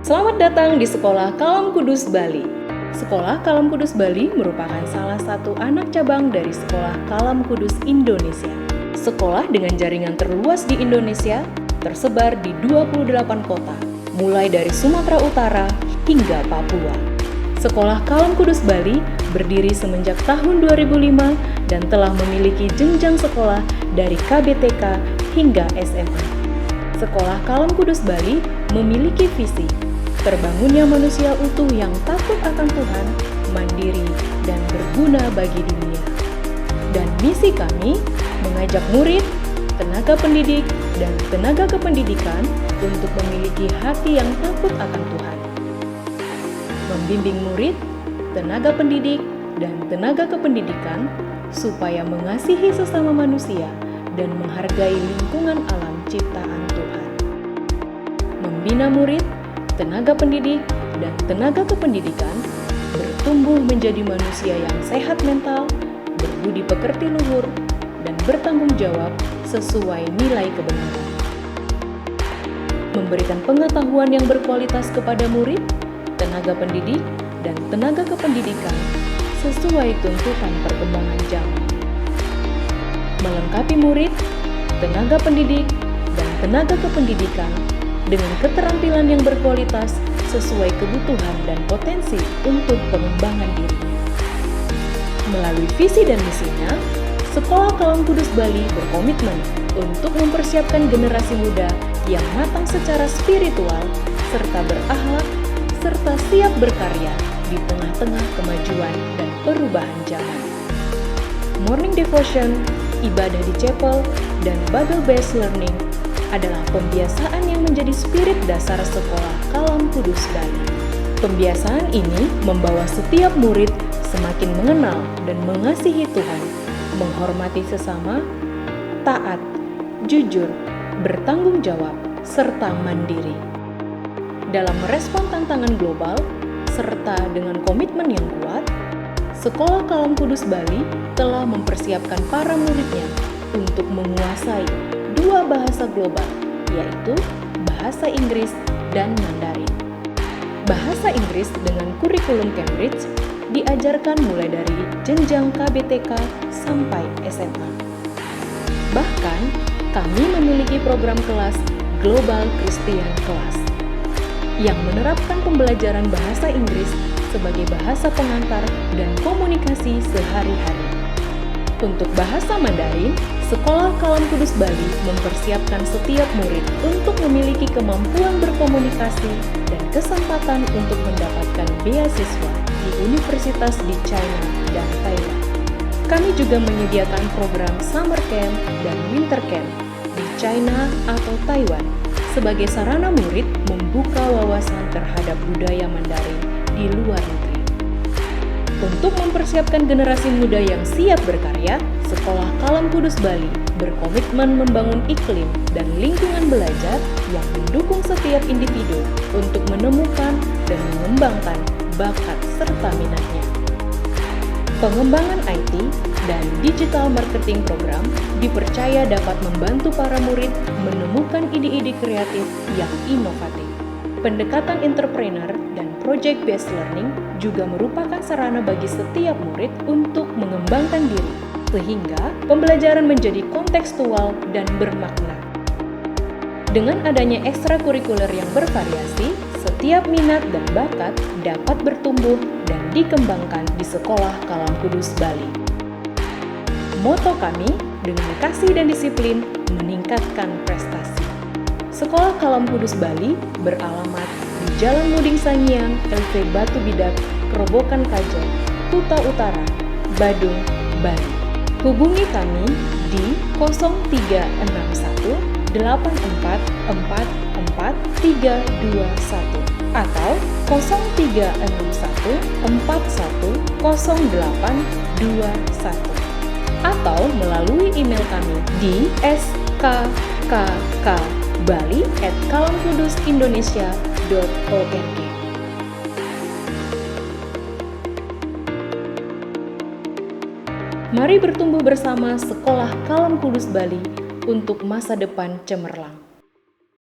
Selamat datang di Sekolah Kalam Kudus Bali. Sekolah Kalam Kudus Bali merupakan salah satu anak cabang dari Sekolah Kalam Kudus Indonesia. Sekolah dengan jaringan terluas di Indonesia, tersebar di 28 kota, mulai dari Sumatera Utara hingga Papua. Sekolah Kalam Kudus Bali berdiri semenjak tahun 2005 dan telah memiliki jenjang sekolah dari KBTK hingga SMA. Sekolah Kalam Kudus Bali memiliki visi terbangunnya manusia utuh yang takut akan Tuhan, mandiri, dan berguna bagi dunia. Dan misi kami mengajak murid, tenaga pendidik, dan tenaga kependidikan untuk memiliki hati yang takut akan Tuhan. Membimbing murid, tenaga pendidik, dan tenaga kependidikan supaya mengasihi sesama manusia dan menghargai lingkungan alam ciptaan Tuhan. Membina murid, tenaga pendidik, dan tenaga kependidikan bertumbuh menjadi manusia yang sehat mental, berbudi pekerti luhur, dan bertanggung jawab sesuai nilai kebenaran. Memberikan pengetahuan yang berkualitas kepada murid, tenaga pendidik, dan tenaga kependidikan sesuai tuntutan perkembangan zaman. Melengkapi murid, tenaga pendidik, dan tenaga kependidikan dengan keterampilan yang berkualitas sesuai kebutuhan dan potensi untuk pengembangan dirinya. Melalui visi dan misinya, Sekolah Kalam Kudus Bali berkomitmen untuk mempersiapkan generasi muda yang matang secara spiritual, serta berakhlak, serta siap berkarya di tengah-tengah kemajuan dan perubahan zaman. Morning devotion, ibadah di chapel, dan Bible-based learning adalah pembiasaan yang menjadi spirit dasar Sekolah Kalam Kudus Bali. Pembiasaan ini membawa setiap murid semakin mengenal dan mengasihi Tuhan, menghormati sesama, taat, jujur, bertanggung jawab, serta mandiri. Dalam merespon tantangan global, serta dengan komitmen yang kuat, Sekolah Kalam Kudus Bali telah mempersiapkan para muridnya untuk menguasai dua bahasa global, yaitu bahasa Inggris dan Mandarin. Bahasa Inggris dengan kurikulum Cambridge diajarkan mulai dari jenjang KBTK sampai SMA. Bahkan, kami memiliki program kelas Global Christian Class yang menerapkan pembelajaran bahasa Inggris sebagai bahasa pengantar dan komunikasi sehari-hari. Untuk bahasa Mandarin, Sekolah Kalam Kudus Bali mempersiapkan setiap murid untuk memiliki kemampuan berkomunikasi dan kesempatan untuk mendapatkan beasiswa di universitas di China dan Thailand. Kami juga menyediakan program Summer Camp dan Winter Camp di China atau Taiwan sebagai sarana murid membuka wawasan terhadap budaya Mandarin di luar negeri. Untuk mempersiapkan generasi muda yang siap berkarya, Sekolah Kalam Kudus Bali berkomitmen membangun iklim dan lingkungan belajar yang mendukung setiap individu untuk menemukan dan mengembangkan bakat serta minatnya. Pengembangan IT dan digital marketing program dipercaya dapat membantu para murid menemukan ide-ide kreatif yang inovatif. Pendekatan entrepreneur dan project-based learning juga merupakan sarana bagi setiap murid untuk mengembangkan diri, sehingga pembelajaran menjadi kontekstual dan bermakna. Dengan adanya ekstrakurikuler yang bervariasi, setiap minat dan bakat dapat bertumbuh dan dikembangkan di Sekolah Kalam Kudus Bali. Moto kami, dengan kasih dan disiplin, meningkatkan prestasi. Sekolah Kalam Kudus Bali beralamat di Jalan Muding Sangiang, LV Batu Bidak, Kerobokan Kaja, Kuta Utara, Badung, Bali. Hubungi kami di 0361 8444 321 atau 0361 410821 atau melalui email kami di skkkbali@kalamkudusindonesia.org. Mari bertumbuh bersama Sekolah Kalam Kudus Bali untuk masa depan cemerlang.